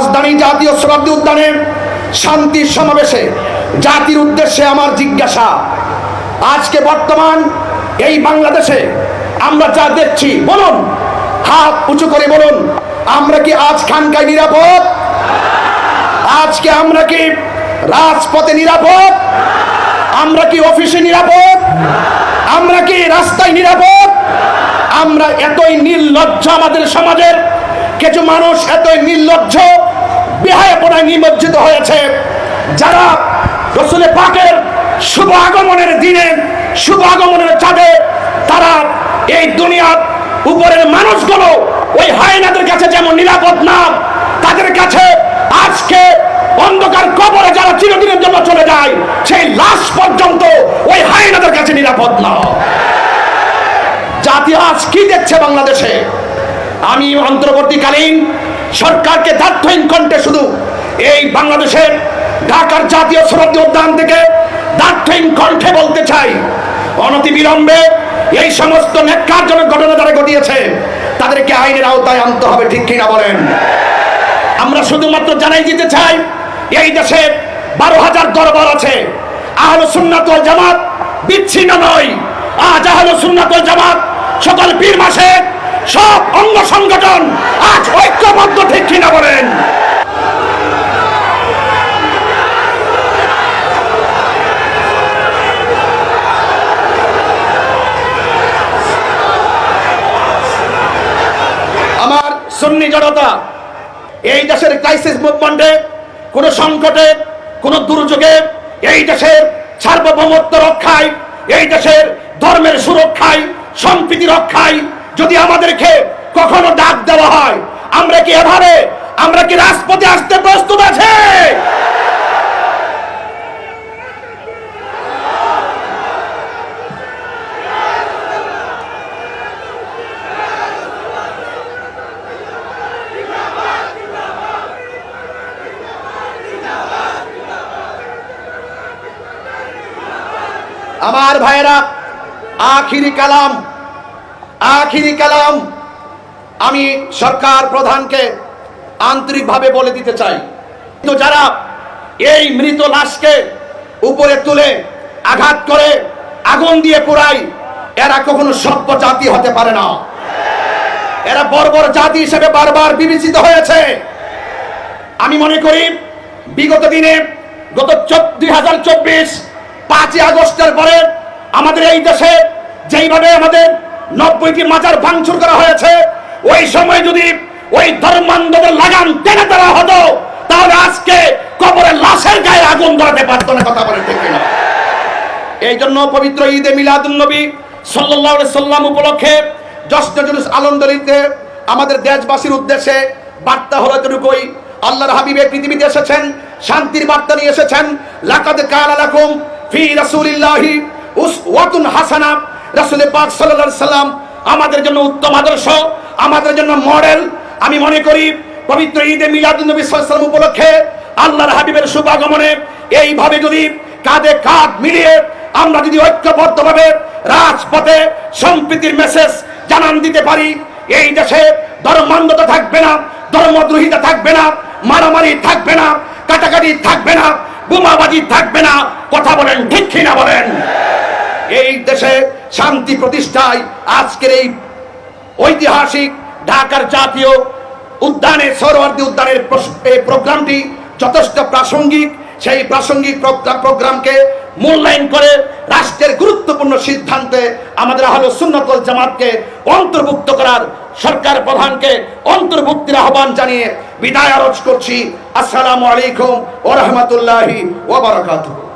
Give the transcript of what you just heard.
রাজধানী জাতীয় শতাব্দী উদ্যানে শান্তির সমাবেশে জাতির উদ্দেশ্যে আমার জিজ্ঞাসা, আজকে বর্তমান এই বাংলাদেশে আমরা যা দেখছি, বলুন, হাত উঁচু করে বলুন, আমরা কি আজ খানকায় নিরাপদ? আজকে আমরা কি রাজপথে নিরাপদ? আমরা কি অফিসে নিরাপদ? আমরা কি রাস্তায় নিরাপদ? আমরা এতই নির্লজ্জ, আমাদের সমাজের কিছু মানুষ এতই নির্লজ্জ, বেহায়াপনায় নিমজ্জিত হয়েছে, যারা রাসূল পাকের শুভ আগমনের দিনে, শুভ আগমনের চাঁদে তারা এই দুনিয়ার উপরের মানুষগুলো ওই হায়নাদের কাছে যেমন নিরাপদ না, তাদের কাছে আজকে অন্ধকার কবরে যারা চিরদিনের জন্য চলে যায়, সেই লাশ পর্যন্ত ওই হায়নাদের কাছে নিরাপদ না। জাতি আজ কি দেখছে বাংলাদেশে? আমি অন্তর্বর্তীকালীন সরকারকে দায়িত্বহীন কণ্ঠে শুধু এই বাংলাদেশের ঢাকার জাতীয় শতাব্দী উদ্যান থেকে দায়িত্বহীন কণ্ঠে বলতে চাই, অনতিবিলম্বে এই সমস্ত ন্যাক্কারজনক ঘটনা যারা ঘটিয়েছে তাদেরকে আইনের আওতায় আনতে হবে, ঠিক কিনা বলেন? আমরা শুধুমাত্র জানাই দিতে চাই, এই দেশে 12,000 দরবার আছে। আহলে সুন্নাত ওয়াল জামাত বিচ্ছিন্ন নয়। আজ আহলে সুন্নাত ওয়াল জামাত সকল পীর মাসেক সব অঙ্গ সংগঠন আজ ঐক্যবদ্ধ, ঠিক কিনা বলেন? আমার সুন্নি জনতা এই দেশের ক্রাইসিস মুভমেন্টে, কোন সংকটে, কোন দুর্যোগে, এই দেশের সার্বভৌমত্ব রক্ষায়, এই দেশের ধর্মের সুরক্ষায়, সম্প্রীতি রক্ষায় যদি আমাদেরকে কখনো ডাক দেওয়া হয়, আমরা কি এভাবে, আমরা কি রাজপথে আসতে প্রস্তুত আছে? আমার ভাইয়েরা, আখিরি কালাম আমি সরকার প্রধানকে আন্তরিকভাবে বলে দিতে চাই, তো যারা এই মৃত লাশকে উপরে তুলে আঘাত করে আগুন দিয়ে পোড়ায়, এরা কখনো সভ্য জাতি হতে পারে না। এরা বর্বর জাতি হিসেবে বারবার বিবেচিত হয়েছে। আমি মনে করি বিগত দিনে, গত 2024 5ই আগস্টের পরে আমাদের এই দেশে যেইভাবে আমাদের 90টি মাজার ভাঙচুর করা হয়েছে, ওই সময় যদি ওই ধর্মান্ধদের লাগাম টেনে দেওয়া হতো, তাহলে আজকে কবরের লাশের গায়ে আগুন ধরাতে পারত না। কথা বলে ঠিক কিনা? এই জন্য পবিত্র ঈদে মিলাদুন নবী সাল্লাল্লাহু আলাইহি সাল্লাম উপলক্ষে জশ্নে জুলুস আলমদলিতে আমাদের দেশবাসীর উদ্দেশ্যে বার্তা হলো এতটুকুই, আল্লাহর হাবিবে পৃথিবীতে এসেছেন, শান্তির বার্তা নিয়ে এসেছেন। লাকাদ কানা লাকুম ফি রাসূলিল্লাহি উসওয়াতুন হাসানাহ। রাসূল পাক সাল্লাল্লাহু আলাইহি সাল্লাম আমাদের জন্য উত্তম আদর্শ, আমাদের জন্য মডেল। আমি মনে করি পবিত্র ঈদে মিলাদুন নবী সাল্লাল্লাহু আলাইহি সাল্লাম উপলক্ষে আল্লাহর হাবিবের শুভ আগমনে এইভাবে যদি কাঁধে কাঁধ মিলিয়ে আমরা যদি ঐক্যবদ্ধভাবে রাজপথে সম্প্রীতির মেসেজ জানান দিতে পারি, এই দেশে ধর্মান্ধতা থাকবে না, ধর্মদ্রোহিতা থাকবে না, মারামারি থাকবে না, কাটাকাটি থাকবে না, বোমাবাজি থাকবে না। কথা বলেন ঠিক কিনা বলেন? এই দেশে শান্তি প্রতিষ্ঠায় আজকের এই ঐতিহাসিক ঢাকার জাতীয় উদ্যানে, সোহরাওয়ার্দী উদ্যানের এই প্রোগ্রামটি যথেষ্ট প্রাসঙ্গিক। সেই প্রাসঙ্গিক প্রোগ্রামকে মূল্যায়ন করে রাষ্ট্রের গুরুত্বপূর্ণ সিদ্ধান্তে আমাদের আহলে সুন্নাত ওয়াল জামাতকে অন্তর্ভুক্ত করার সরকার প্রধানকে অন্তর্ভুক্তির আহ্বান জানিয়ে বিদায় আরজ করছি। আসসালামু আলাইকুম ওয়া রাহমাতুল্লাহি ওয়া বারাকাতুহু।